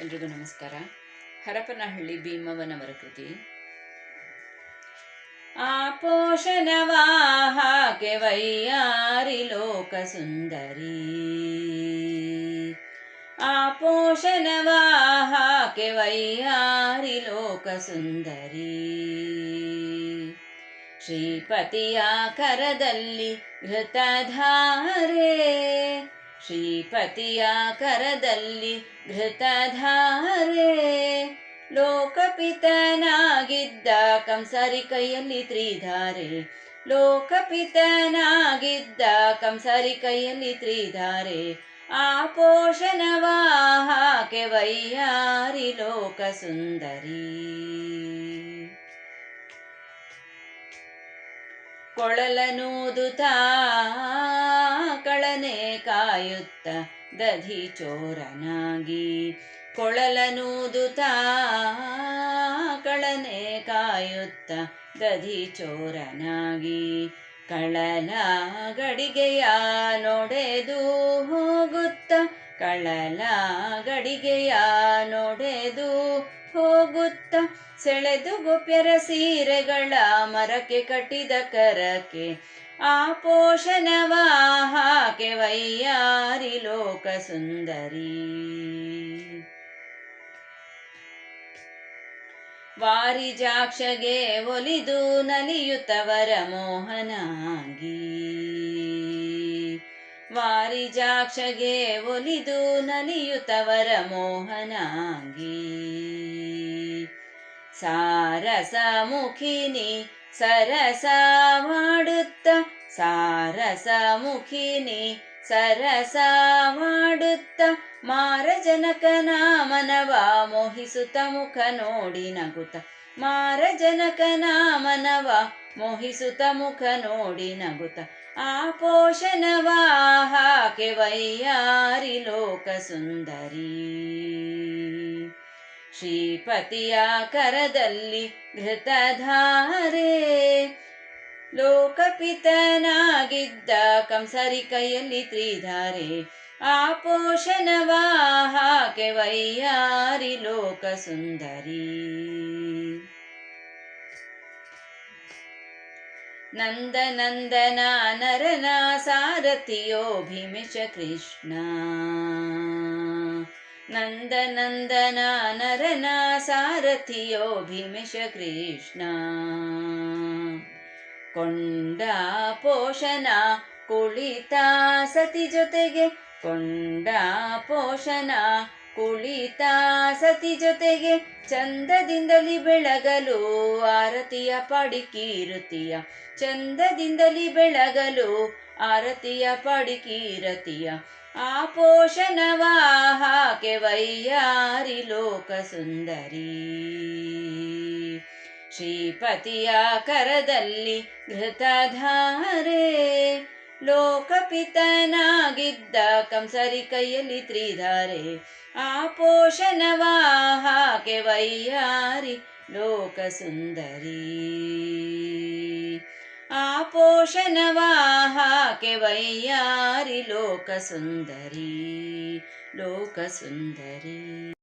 ಎಲ್ರಿಗೂ ನಮಸ್ಕಾರ. ಹರಪನಹಳ್ಳಿ ಭೀಮವ್ವನವರ ಕೃತಿ. ಆಪೋಷಣವಾಹಕೆ ವೈಯಾರಿ ಲೋಕ ಸುಂದರಿ, ಆಪೋಷಣವಾಹಕೆ ವೈಯಾರಿ ಲೋಕ ಸುಂದರಿ. ಶ್ರೀಪತಿಯ ಕರದಲ್ಲಿ ಘೃತಧಾರೆ, ಶ್ರೀಪತಿಯ ಕರದಲ್ಲಿ ಘೃತಧಾರೆ. ಲೋಕಪಿತನಾಗಿದ್ದ ಕಂಸರಿ ಕೈಯಲ್ಲಿ ತ್ರಿಧಾರೆ, ಲೋಕಪಿತನಾಗಿದ್ದ ಕಂಸರಿ ಕೈಯಲ್ಲಿ ತ್ರಿಧಾರೆ. ಆಪೋಷಣವಾಹಕೆ ವೈಯಾರಿ ಲೋಕ ಸುಂದರಿ. ಕೊಳಲನೂದುತ್ತಾ ಕಳನೆ ಕಾಯುತ್ತ ದಧಿ ಚೋರನಾಗಿ, ಕೊಳಲನೂದುತ್ತಾ ಕಳನೆ ಕಾಯುತ್ತ ದಧಿ ಚೋರನಾಗಿ. ಕಳಲ ಗಡಿಗೆಯ ನೊಡೆದು ಹೋಗುತ್ತ, ಕಳಲ ಗಡಿಗೆಯ ನೊಡೆದು ಹೋಗುತ್ತ. ಸೆಳೆದು ಗೋಪ್ಯರ ಸೀರೆಗಳ ಮರಕ್ಕೆ ಕಟ್ಟಿದ ಕರಕ್ಕೆ. ಆಪೋಷಣವಾಹಕೆ ವೈಯಾರಿ ಲೋಕ ಸುಂದರಿ. ವಾರಿಜಾಕ್ಷಗೆ ಒಲಿದು ನಲಿಯುತ್ತವರ ಮೋಹನಾಗಿ, ವಾರಿಜಾಕ್ಷಗೆ ಒಲಿದು ನಲಿಯುತ್ತವರ ಮೋಹನಾಗಿ. ಸಾರಸ ಮುಖಿನಿ ಸರಸವಾಡುತ್ತ, ಸಾರಸ ಮುಖಿನಿ ಸರಸವಾಡುತ್ತ. ಮಾರಜನಕನ ಮನವ ಮೋಹಿಸುತ್ತ ಮುಖ ನೋಡಿ ನಗುತ್ತ, ಮಾರಜನಕನ ಮನವ ಮೋಹಿಸುತ್ತ ಮುಖ ನೋಡಿ ನಗುತ್ತ. ಆಪೋಷಣವಾಹಕೆ ವೈಯಾರಿ ಲೋಕ ಸುಂದರಿ. ಶ್ರೀಪತಿಯ ಕರದಲ್ಲಿ ಘೃತಧಾರೆ, ಲೋಕಪಿತನಾಗಿದ್ದ ಕಂಸರಿ ಕೈಯಲ್ಲಿ ತ್ರಿಧಾರೆ. ಆಪೋಷಣವಾಹಕೆ ವೈಯಾರಿ ಲೋಕ ಸುಂದರಿ. ನಂದನಂದನ ನರನ ಸಾರಥಿಯೋ ಭೀಮೇಶ ಕೃಷ್ಣ, ನಂದನಂದನ ನರನ ಸಾರಥಿಯೋ ಭೀಮೇಶ ಕೃಷ್ಣ. ಕೊಂಡ ಪೋಷಣ ಕುಳಿತ ಸತಿ ಜೊತೆಗೆ, ಕೊಂಡ ಪೋಷಣ ಕುಳಿತ ಸತಿ ಜೊತೆಗೆ. ಚಂದದಿಂದಲಿ ಬೆಳಗಲು ಆರತಿಯ ಪಾಡಿ ಕೀರುತಿಯ, ಚಂದದಿಂದಲಿ ಬೆಳಗಲು ಆರತಿಯ ಪಾಡಿ ಕೀರತಿಯ. ಆಪೋಷಣವಾಹಕೆ ವೈಯಾರಿ ಲೋಕ ಸುಂದರಿ. ಶ್ರೀಪತಿಯ ಕರದಲ್ಲಿ ಘೃತಧಾರೆ, ಲೋಕಪಿತನಾಗಿದ್ದ ಕಂಸರಿ ಕೈಯಲ್ಲಿ ತ್ರಿಧಾರೆ. ಆಪೋಷಣವಾಹಕೆ ವೈಯಾರಿ ಲೋಕ ಸುಂದರಿ. ಆಪೋಷಣವಾಹಕೆ ವೈಯಾರಿ ಲೋಕ ಸುಂದರಿ, ಲೋಕ ಸುಂದರಿ.